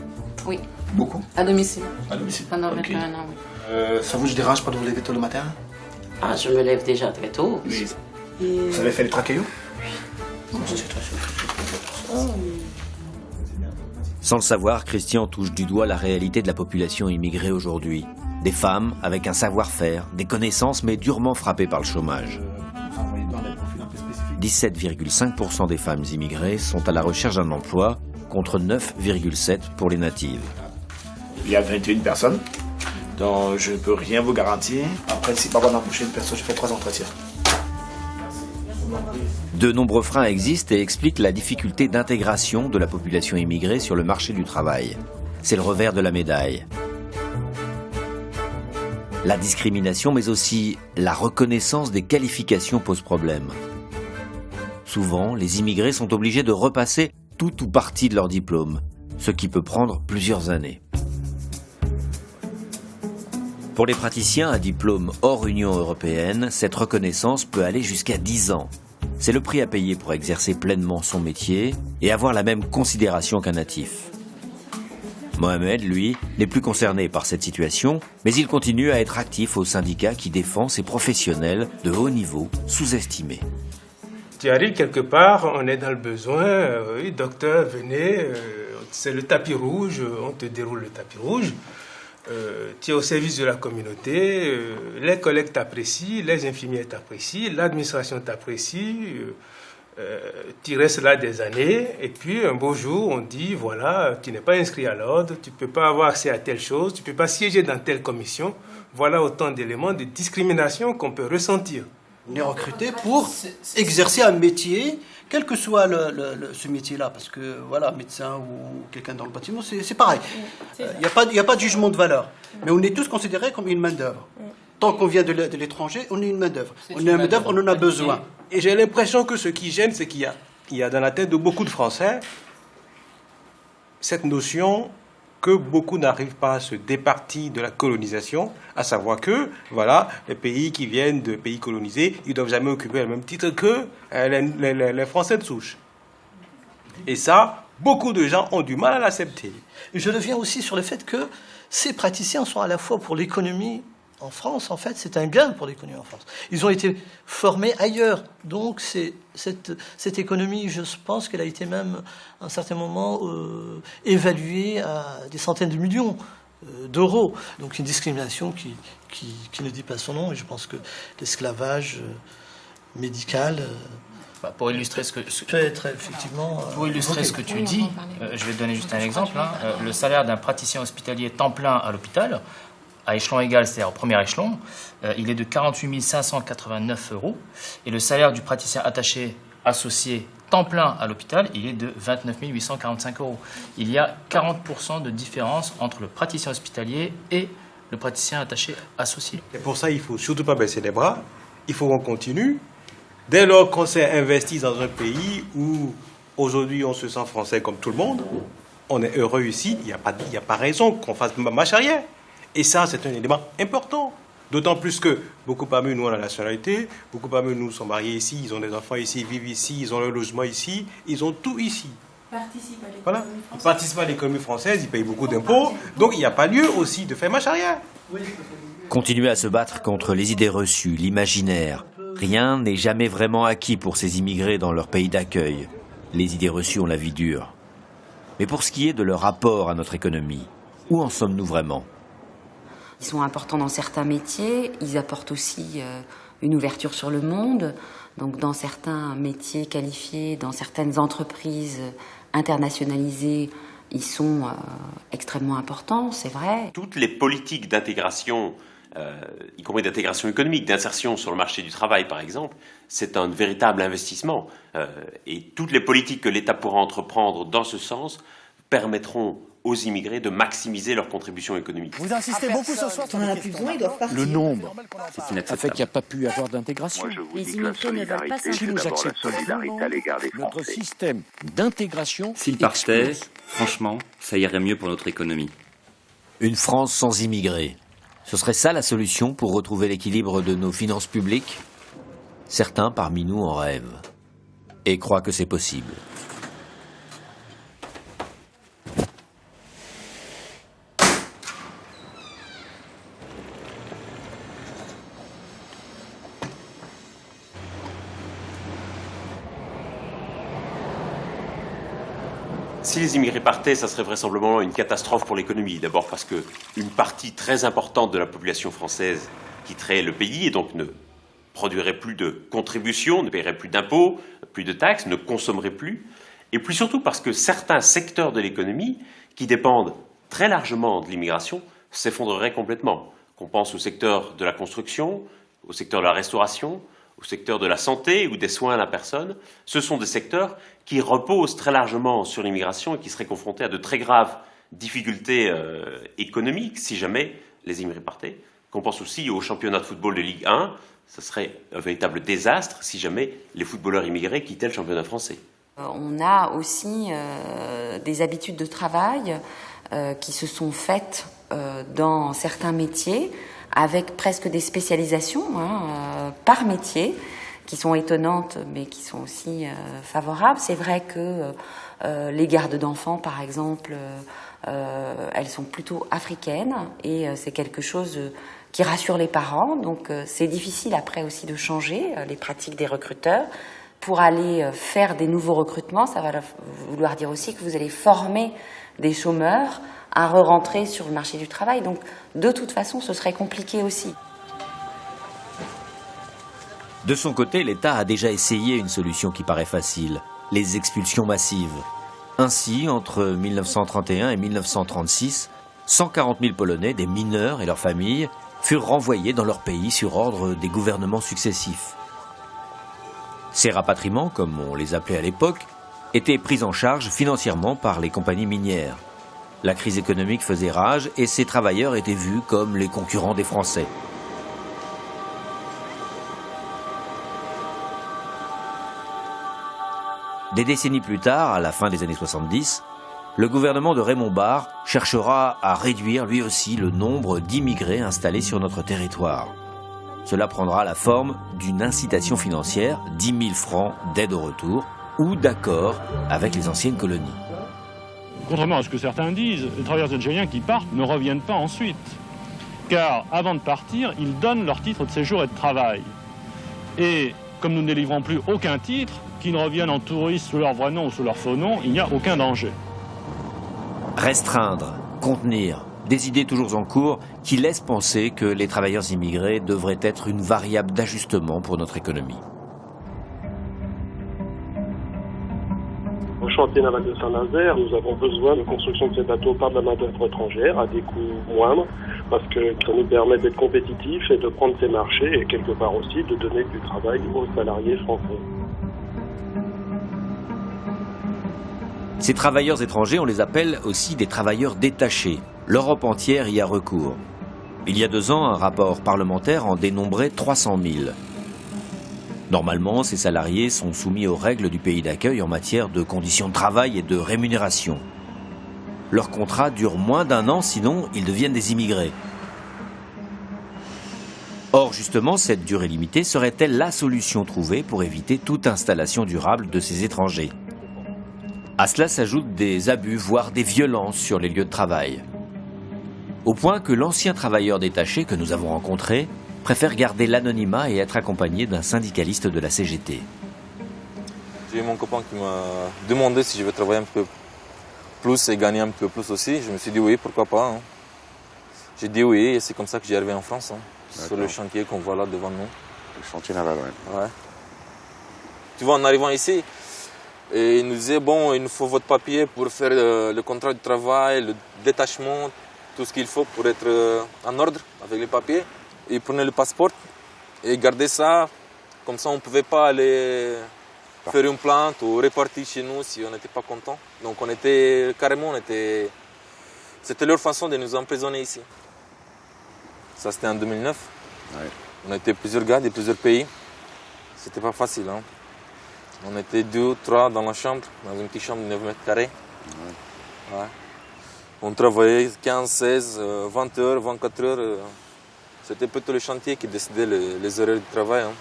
Oui. Beaucoup? À domicile. À domicile. Pendant 21 ans, oui. Ça vous dérange pas de vous lever tôt le matin? Ah, je me lève déjà très tôt. Oui. Vous avez fait les 3 cailloux? Oui. Sans le savoir, Christian touche du doigt la réalité de la population immigrée aujourd'hui. Des femmes avec un savoir-faire, des connaissances mais durement frappées par le chômage. 17,5% des femmes immigrées sont à la recherche d'un emploi, contre 9,7% pour les natives. Il y a 21 personnes, donc je ne peux rien vous garantir. Après, si pas d'embaucher une personne, je fais 3 entretiens. De nombreux freins existent et expliquent la difficulté d'intégration de la population immigrée sur le marché du travail. C'est le revers de la médaille. La discrimination, mais aussi la reconnaissance des qualifications pose problème. Souvent, les immigrés sont obligés de repasser tout ou partie de leur diplôme, ce qui peut prendre plusieurs années. Pour les praticiens à diplôme hors Union européenne, cette reconnaissance peut aller jusqu'à 10 ans. C'est le prix à payer pour exercer pleinement son métier et avoir la même considération qu'un natif. Mohamed, lui, n'est plus concerné par cette situation, mais il continue à être actif au syndicat qui défend ces professionnels de haut niveau sous-estimés. Tu arrives quelque part, on est dans le besoin, oui, docteur, venez, c'est le tapis rouge, on te déroule le tapis rouge. Tu es au service de la communauté, les collègues t'apprécient, les infirmières t'apprécient, l'administration t'apprécie, tu restes là des années, et puis un beau jour on dit voilà, tu n'es pas inscrit à l'ordre, tu ne peux pas avoir accès à telle chose, tu ne peux pas siéger dans telle commission. Voilà autant d'éléments de discrimination qu'on peut ressentir. On est recruté pour exercer un métier, quel que soit ce métier-là, parce que voilà, médecin ou quelqu'un dans le bâtiment, c'est pareil. Il n'y a pas de jugement de valeur, mais on est tous considérés comme une main-d'œuvre. Tant qu'on vient de l'étranger, on est une main-d'œuvre. On est une main-d'œuvre, on en a besoin. Et j'ai l'impression que ce qui gêne, c'est qu'il y a dans la tête de beaucoup de Français cette notion que beaucoup n'arrivent pas à se départir de la colonisation, à savoir que, voilà, les pays qui viennent de pays colonisés, ils ne doivent jamais occuper le même titre que les Français de souche. Et ça, beaucoup de gens ont du mal à l'accepter. Je reviens aussi sur le fait que ces praticiens sont à la fois pour l'économie en France, en fait, c'est un gain pour l'économie en France. Ils ont été formés ailleurs. Donc, cette économie, je pense qu'elle a été même, à un certain moment, évaluée à des centaines de millions d'euros. Donc, une discrimination qui ne dit pas son nom. Et je pense que l'esclavage médical... Pour illustrer ce que tu dis, je vais te donner juste un exemple. Le salaire d'un praticien hospitalier temps plein à l'hôpital, à échelon égal, c'est-à-dire au premier échelon, il est de 48 589 €. Et le salaire du praticien attaché associé temps plein à l'hôpital, il est de 29 845 €. Il y a 40% de différence entre le praticien hospitalier et le praticien attaché associé. Et pour ça, il ne faut surtout pas baisser les bras. Il faut qu'on continue. Dès lors qu'on s'est investi dans un pays où aujourd'hui on se sent français comme tout le monde, on est heureux ici, il n'y a pas raison qu'on fasse marche arrière. Et ça, c'est un élément important. D'autant plus que beaucoup parmi nous ont la nationalité, beaucoup parmi nous sont mariés ici, ils ont des enfants ici, ils vivent ici, ils ont leur logement ici, ils ont tout ici. Voilà. Ils participent à l'économie française, ils payent beaucoup d'impôts, donc il n'y a pas lieu aussi de faire marche arrière. Continuer à se battre contre les idées reçues, l'imaginaire. Rien n'est jamais vraiment acquis pour ces immigrés dans leur pays d'accueil. Les idées reçues ont la vie dure. Mais pour ce qui est de leur rapport à notre économie, où en sommes-nous vraiment ? Ils sont importants dans certains métiers, ils apportent aussi une ouverture sur le monde. Donc dans certains métiers qualifiés, dans certaines entreprises internationalisées, ils sont extrêmement importants, c'est vrai. Toutes les politiques d'intégration, y compris d'intégration économique, d'insertion sur le marché du travail par exemple, c'est un véritable investissement. Et toutes les politiques que l'État pourra entreprendre dans ce sens permettront aux immigrés de maximiser leur contribution économique. Vous insistez beaucoup ce soir. Quand on en a plus besoin, ils doivent partir. Le nombre, ça fait qu'il n'y a pas pu y avoir d'intégration. Les immigrés ne veulent pas Si nous acceptons notre système d'intégration. S'ils partaient, franchement, ça irait mieux pour notre économie. Une France sans immigrés. Ce serait ça la solution pour retrouver l'équilibre de nos finances publiques ? Certains parmi nous en rêvent et croient que c'est possible. Si les immigrés partaient, ça serait vraisemblablement une catastrophe pour l'économie. D'abord parce qu'une partie très importante de la population française quitterait le pays et donc ne produirait plus de contributions, ne paierait plus d'impôts, plus de taxes, ne consommerait plus. Et puis surtout parce que certains secteurs de l'économie qui dépendent très largement de l'immigration s'effondreraient complètement. Qu'on pense au secteur de la construction, au secteur de la restauration, au secteur de la santé ou des soins à la personne, ce sont des secteurs qui reposent très largement sur l'immigration et qui seraient confrontés à de très graves difficultés économiques si jamais les immigrés partaient. Qu'on pense aussi au championnat de football de Ligue 1, ce serait un véritable désastre si jamais les footballeurs immigrés quittaient le championnat français. On a aussi des habitudes de travail qui se sont faites dans certains métiers, avec presque des spécialisations par métier, qui sont étonnantes, mais qui sont aussi favorables. C'est vrai que les gardes d'enfants, par exemple, elles sont plutôt africaines, et c'est quelque chose qui rassure les parents. Donc c'est difficile après aussi de changer les pratiques des recruteurs. Pour aller faire des nouveaux recrutements, ça va vouloir dire aussi que vous allez former des chômeurs à re-rentrer sur le marché du travail. Donc, de toute façon, ce serait compliqué aussi. De son côté, l'État a déjà essayé une solution qui paraît facile, les expulsions massives. Ainsi, entre 1931 et 1936, 140 000 Polonais, des mineurs et leurs familles, furent renvoyés dans leur pays sur ordre des gouvernements successifs. Ces rapatriements, comme on les appelait à l'époque, étaient pris en charge financièrement par les compagnies minières. La crise économique faisait rage et ces travailleurs étaient vus comme les concurrents des Français. Des décennies plus tard, à la fin des années 70, le gouvernement de Raymond Barre cherchera à réduire lui aussi le nombre d'immigrés installés sur notre territoire. Cela prendra la forme d'une incitation financière, 10 000 francs d'aide au retour, ou d'accord avec les anciennes colonies. Contrairement à ce que certains disent, les travailleurs algériens qui partent ne reviennent pas ensuite. Car avant de partir, ils donnent leur titre de séjour et de travail. Et comme nous ne délivrons plus aucun titre, qu'ils reviennent en touristes sous leur vrai nom ou sous leur faux nom, il n'y a aucun danger. Restreindre, contenir, des idées toujours en cours qui laissent penser que les travailleurs immigrés devraient être une variable d'ajustement pour notre économie. Au chantier naval de Saint-Nazaire, nous avons besoin de construction de ces bateaux par de la main-d'œuvre étrangère à des coûts moindres, parce que ça nous permet d'être compétitifs et de prendre ces marchés et quelque part aussi de donner du travail aux salariés français. Ces travailleurs étrangers, on les appelle aussi des travailleurs détachés. L'Europe entière y a recours. Il y a 2 ans, un rapport parlementaire en dénombrait 300 000. Normalement, ces salariés sont soumis aux règles du pays d'accueil en matière de conditions de travail et de rémunération. Leur contrat dure moins d'1 an, sinon ils deviennent des immigrés. Or, justement, cette durée limitée serait-elle la solution trouvée pour éviter toute installation durable de ces étrangers? À cela s'ajoutent des abus, voire des violences sur les lieux de travail. Au point que l'ancien travailleur détaché que nous avons rencontré préfère garder l'anonymat et être accompagné d'un syndicaliste de la CGT. J'ai eu mon copain qui m'a demandé si je veux travailler un peu plus et gagner un peu plus aussi. Je me suis dit oui, pourquoi pas. Hein. J'ai dit oui et c'est comme ça que j'ai arrivé en France. Hein, sur le chantier qu'on voit là devant nous. Le chantier naval, ouais. Ouais. Tu vois, en arrivant ici, et il nous disait, bon, il nous faut votre papier pour faire le contrat de travail, le détachement, tout ce qu'il faut pour être en ordre avec les papiers. Et il prenait le passeport et gardait ça. Comme ça, on ne pouvait pas aller faire une plainte ou repartir chez nous si on n'était pas content. Donc on était carrément, c'était leur façon de nous emprisonner ici. Ça, c'était en 2009. Ouais. On était plusieurs gars de plusieurs pays. C'était pas facile. Hein. On était 2 ou 3 dans la chambre, dans une petite chambre de 9 mètres carrés. Ouais. Ouais. On travaillait 15, 16, 20 heures, 24 heures. C'était plutôt le chantier qui décidait les horaires de travail. Hein.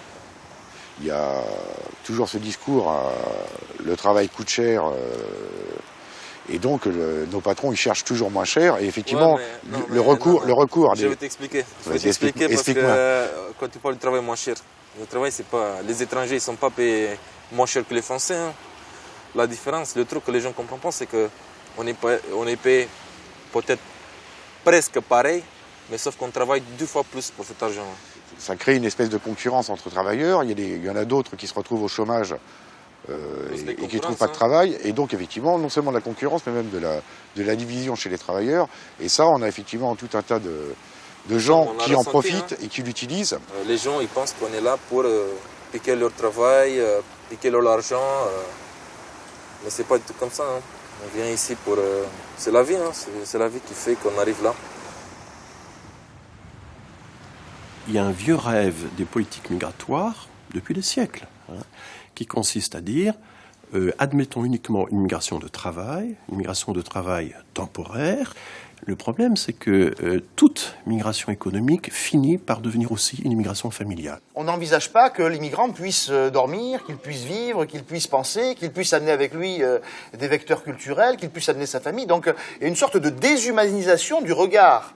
Il y a toujours ce discours, le travail coûte cher, et donc nos patrons ils cherchent toujours moins cher. Et effectivement, le recours. Je vais t'expliquer. Je vais t'expliquer parce que quand tu parles de travail moins cher, le travail c'est pas, les étrangers ils sont pas payés moins cher que les Français. Hein. La différence, le truc que les gens ne comprennent pas, c'est que on est payé peut-être presque pareil, mais sauf qu'on travaille 2 fois plus pour cet argent. Ça crée une espèce de concurrence entre travailleurs. Il y en a d'autres qui se retrouvent au chômage et qui ne trouvent pas de travail. Et donc, effectivement, non seulement de la concurrence, mais même de la division chez les travailleurs. Et ça, on a effectivement tout un tas de gens qui en profitent et qui l'utilisent. Les gens, ils pensent qu'on est là pour piquer leur travail, piquer leur argent. Mais c'est pas du tout comme ça. Hein. On vient ici pour... c'est la vie, hein. C'est la vie qui fait qu'on arrive là. Il y a un vieux rêve des politiques migratoires depuis des siècles, hein, qui consiste à dire admettons uniquement une migration de travail temporaire. Le problème, c'est que toute migration économique finit par devenir aussi une immigration familiale. On n'envisage pas que l'immigrant puisse dormir, qu'il puisse vivre, qu'il puisse penser, qu'il puisse amener avec lui des vecteurs culturels, qu'il puisse amener sa famille. Donc il y a une sorte de déshumanisation du regard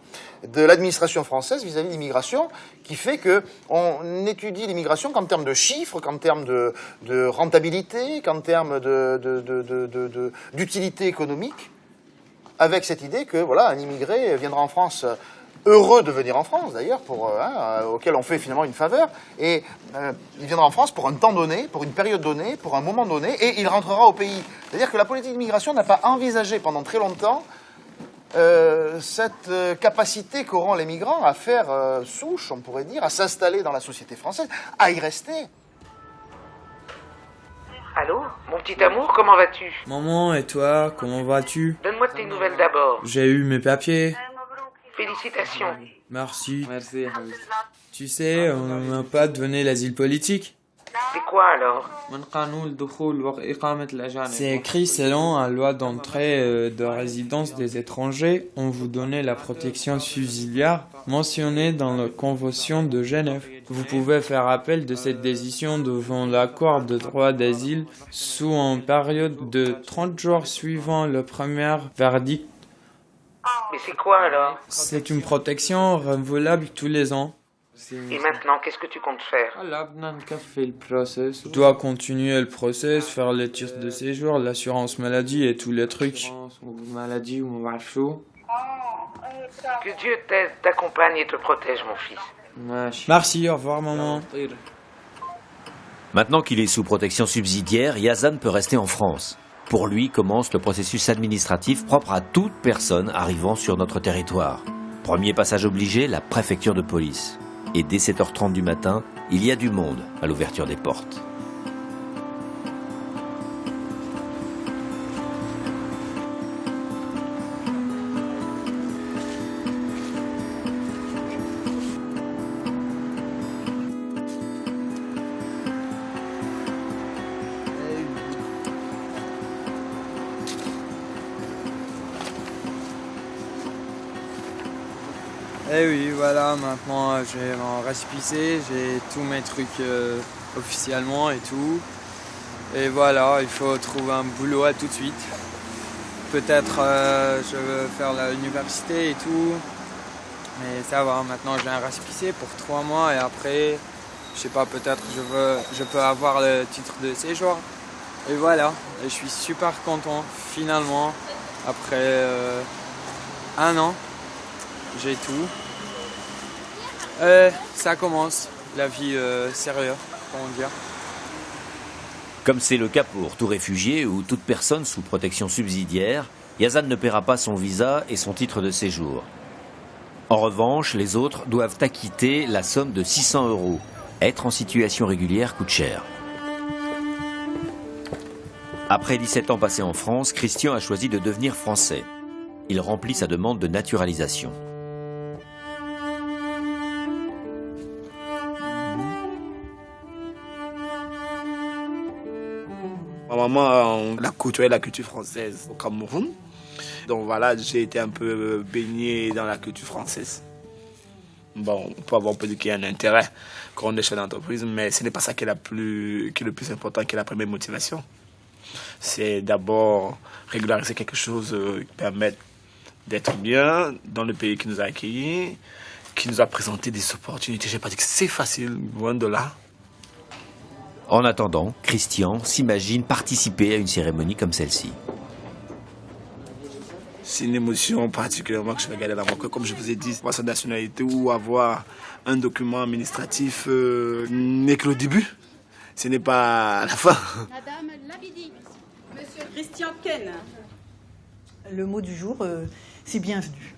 de l'administration française vis-à-vis de l'immigration qui fait qu'on étudie l'immigration qu'en termes de chiffres, qu'en termes de rentabilité, qu'en termes d'utilité économique, avec cette idée que voilà, un immigré viendra en France, heureux de venir en France d'ailleurs, auquel on fait finalement une faveur, et il viendra en France pour un temps donné, pour une période donnée, pour un moment donné, et il rentrera au pays. C'est-à-dire que la politique d'immigration n'a pas envisagé pendant très longtemps cette capacité qu'auront les migrants à faire souche, on pourrait dire, à s'installer dans la société française, à y rester. Allô, mon petit amour, comment vas-tu? Maman, et toi, comment vas-tu? Donne-moi tes nouvelles d'abord. J'ai eu mes papiers. Félicitations. Merci. Tu sais, on ne m'a pas donné l'asile politique. C'est quoi alors? C'est écrit selon la loi d'entrée de résidence des étrangers, on vous donnait la protection subsidiaire mentionnée dans la Convention de Genève. Vous pouvez faire appel de cette décision devant l'accord de droit d'asile sous une période de 30 jours suivant le premier verdict. Mais c'est quoi alors? C'est une protection renouvelable tous les ans. Et maintenant, qu'est-ce que tu comptes faire? Je dois continuer le process, faire les titres de séjour, l'assurance maladie et tous les trucs. Que Dieu t'aide, t'accompagne et te protège, mon fils. Merci, au revoir maman. Maintenant qu'il est sous protection subsidiaire, Yazan peut rester en France. Pour lui commence le processus administratif propre à toute personne arrivant sur notre territoire. Premier passage obligé, la préfecture de police. Et dès 7h30 du matin, il y a du monde à l'ouverture des portes. Eh oui, voilà, maintenant j'ai mon récépissé, j'ai tous mes trucs officiellement et tout. Et voilà, il faut trouver un boulot à tout de suite. Peut-être je veux faire l'université et tout. Mais ça va, maintenant j'ai un récépissé pour 3 mois et après, je sais pas, peut-être je peux avoir le titre de séjour. Et voilà, et je suis super content, finalement, après 1 an, j'ai tout. Ça commence, la vie sérieuse, comment dire. Comme c'est le cas pour tout réfugié ou toute personne sous protection subsidiaire, Yazan ne paiera pas son visa et son titre de séjour. En revanche, les autres doivent acquitter la somme de 600 €. Être en situation régulière coûte cher. Après 17 ans passés en France, Christian a choisi de devenir français. Il remplit sa demande de naturalisation. Ma maman a côtoyé la culture française au Cameroun. Donc voilà, j'ai été un peu baigné dans la culture française. Bon, on peut avoir un peu qu'il y a un intérêt quand on est chef d'entreprise, mais ce n'est pas ça qui est le plus important, qui est la première motivation. C'est d'abord régulariser quelque chose qui permet d'être bien dans le pays qui nous a accueillis, qui nous a présenté des opportunités. Je n'ai pas dit que c'est facile, loin de là. En attendant, Christian s'imagine participer à une cérémonie comme celle-ci. C'est une émotion particulièrement que je vais garder dans mon cœur. Comme je vous ai dit, avoir sa nationalité ou avoir un document administratif n'est que le début. Ce n'est pas la fin. Madame Labidi, Monsieur Christian Ken. Le mot du jour, c'est bienvenue.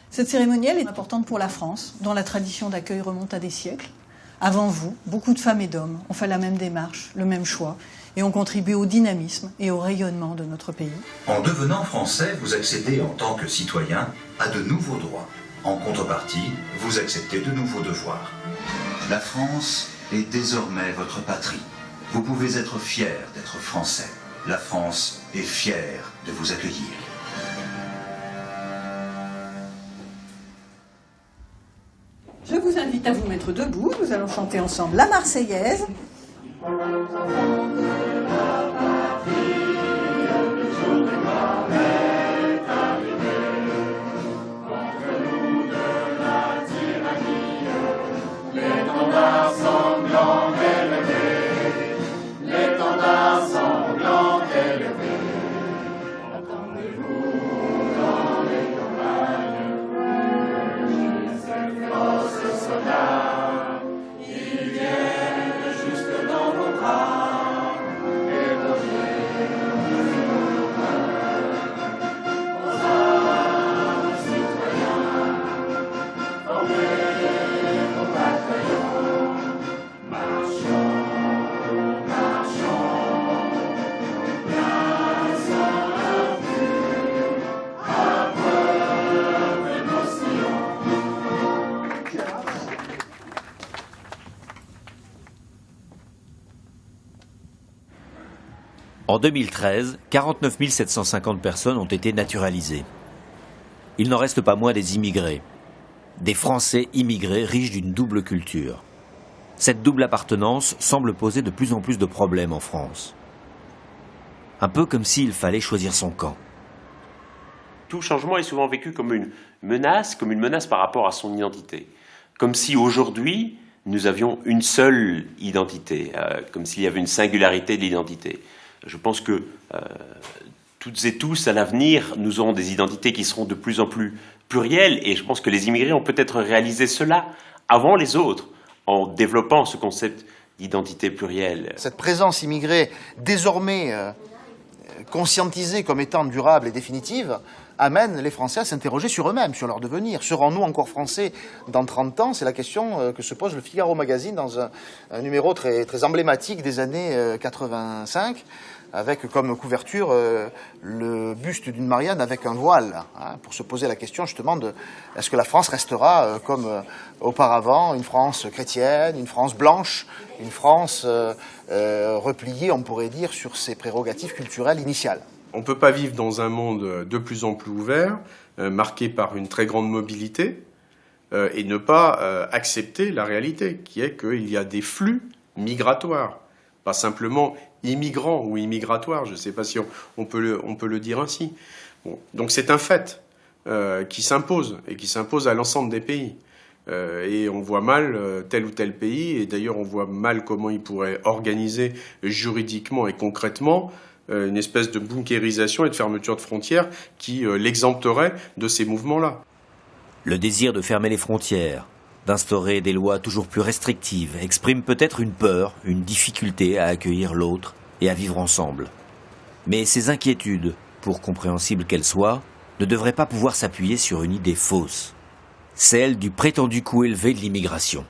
Cette cérémonielle est importante pour la France, dont la tradition d'accueil remonte à des siècles. Avant vous, beaucoup de femmes et d'hommes ont fait la même démarche, le même choix, et ont contribué au dynamisme et au rayonnement de notre pays. En devenant français, vous accédez en tant que citoyen à de nouveaux droits. En contrepartie, vous acceptez de nouveaux devoirs. La France est désormais votre patrie. Vous pouvez être fier d'être français. La France est fière de vous accueillir. Je vous invite à vous mettre debout. Nous allons chanter ensemble la Marseillaise. En 2013, 49 750 personnes ont été naturalisées. Il n'en reste pas moins des immigrés. Des Français immigrés riches d'une double culture. Cette double appartenance semble poser de plus en plus de problèmes en France. Un peu comme s'il fallait choisir son camp. Tout changement est souvent vécu comme une menace par rapport à son identité. Comme si aujourd'hui, nous avions une seule identité, comme s'il y avait une singularité de l'identité. Je pense que toutes et tous, à l'avenir, nous aurons des identités qui seront de plus en plus plurielles, et je pense que les immigrés ont peut-être réalisé cela avant les autres, en développant ce concept d'identité plurielle. Cette présence immigrée, désormais conscientisée comme étant durable et définitive, amène les Français à s'interroger sur eux-mêmes, sur leur devenir. Serons-nous encore Français dans 30 ans? C'est la question que se pose le Figaro Magazine dans un numéro très, très emblématique des années 85, avec comme couverture le buste d'une Marianne avec un voile, hein, pour se poser la question justement de est-ce que la France restera comme auparavant, une France chrétienne, une France blanche, une France repliée, on pourrait dire, sur ses prérogatives culturelles initiales. On ne peut pas vivre dans un monde de plus en plus ouvert, marqué par une très grande mobilité, et ne pas accepter la réalité, qui est qu'il y a des flux migratoires, pas simplement immigrants ou immigratoires, je ne sais pas si on peut le dire ainsi. Bon, donc c'est un fait qui s'impose, et qui s'impose à l'ensemble des pays. Et on voit mal tel ou tel pays, et d'ailleurs on voit mal comment il pourrait organiser juridiquement et concrètement une espèce de bunkérisation et de fermeture de frontières qui l'exempterait de ces mouvements-là. Le désir de fermer les frontières, d'instaurer des lois toujours plus restrictives, exprime peut-être une peur, une difficulté à accueillir l'autre et à vivre ensemble. Mais ces inquiétudes, pour compréhensibles qu'elles soient, ne devraient pas pouvoir s'appuyer sur une idée fausse, celle du prétendu coût élevé de l'immigration.